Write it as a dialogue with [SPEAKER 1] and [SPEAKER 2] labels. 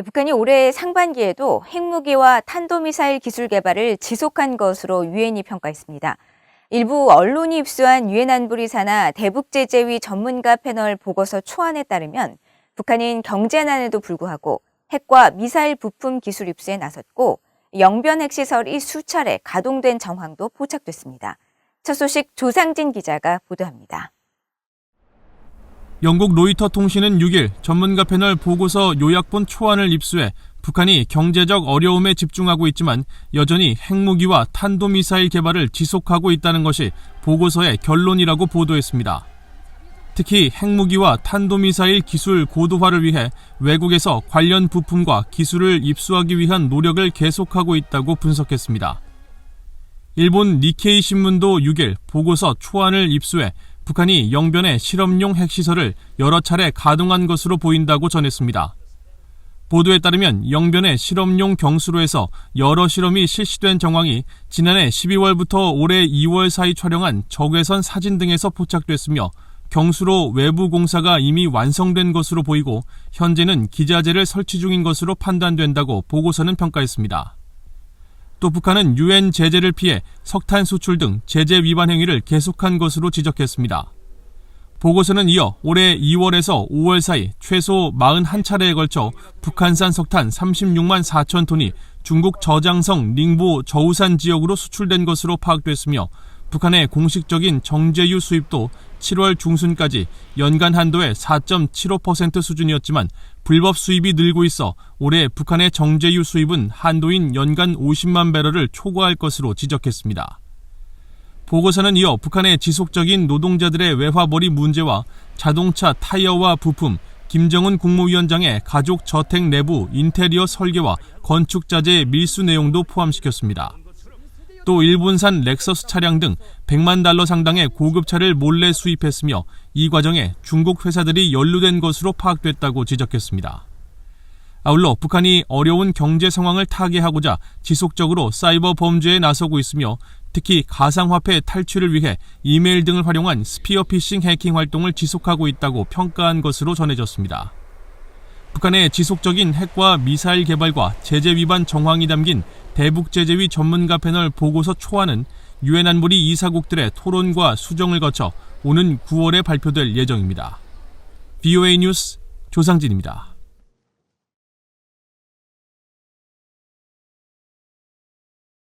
[SPEAKER 1] 북한이 올해 상반기에도 핵무기와 탄도미사일 기술 개발을 지속한 것으로 유엔이 평가했습니다. 일부 언론이 입수한 유엔 안보리 산하 대북제재위 전문가 패널 보고서 초안에 따르면 북한은 경제난에도 불구하고 핵과 미사일 부품 기술 입수에 나섰고 영변 핵시설이 수차례 가동된 정황도 포착됐습니다. 첫 소식 조상진 기자가 보도합니다.
[SPEAKER 2] 영국 로이터 통신은 6일 전문가 패널 보고서 요약본 초안을 입수해 북한이 경제적 어려움에 집중하고 있지만 여전히 핵무기와 탄도미사일 개발을 지속하고 있다는 것이 보고서의 결론이라고 보도했습니다. 특히 핵무기와 탄도미사일 기술 고도화를 위해 외국에서 관련 부품과 기술을 입수하기 위한 노력을 계속하고 있다고 분석했습니다. 일본 니케이 신문도 6일 보고서 초안을 입수해 북한이 영변의 실험용 핵시설을 여러 차례 가동한 것으로 보인다고 전했습니다. 보도에 따르면 영변의 실험용 경수로에서 여러 실험이 실시된 정황이 지난해 12월부터 올해 2월 사이 촬영한 적외선 사진 등에서 포착됐으며 경수로 외부 공사가 이미 완성된 것으로 보이고 현재는 기자재를 설치 중인 것으로 판단된다고 보고서는 평가했습니다. 또 북한은 유엔 제재를 피해 석탄 수출 등 제재 위반 행위를 계속한 것으로 지적했습니다. 보고서는 이어 올해 2월에서 5월 사이 최소 41차례에 걸쳐 북한산 석탄 36만 4천 톤이 중국 저장성 닝보 저우산 지역으로 수출된 것으로 파악됐으며 북한의 공식적인 정제유 수입도 7월 중순까지 연간 한도의 4.75% 수준이었지만 불법 수입이 늘고 있어 올해 북한의 정제유 수입은 한도인 연간 50만 배럴을 초과할 것으로 지적했습니다. 보고서는 이어 북한의 지속적인 노동자들의 외화벌이 문제와 자동차 타이어와 부품, 김정은 국무위원장의 가족 저택 내부 인테리어 설계와 건축자재 밀수 내용도 포함시켰습니다. 또 일본산 렉서스 차량 등 100만 달러 상당의 고급차를 몰래 수입했으며 이 과정에 중국 회사들이 연루된 것으로 파악됐다고 지적했습니다. 아울러 북한이 어려운 경제 상황을 타개하고자 지속적으로 사이버 범죄에 나서고 있으며 특히 가상화폐 탈취를 위해 이메일 등을 활용한 스피어피싱 해킹 활동을 지속하고 있다고 평가한 것으로 전해졌습니다. 북한의 지속적인 핵과 미사일 개발과 제재 위반 정황이 담긴 대북제재위 전문가 패널 보고서 초안은 유엔 안보리 이사국들의 토론과 수정을 거쳐 오는 9월에 발표될 예정입니다. VOA 뉴스 조상진입니다.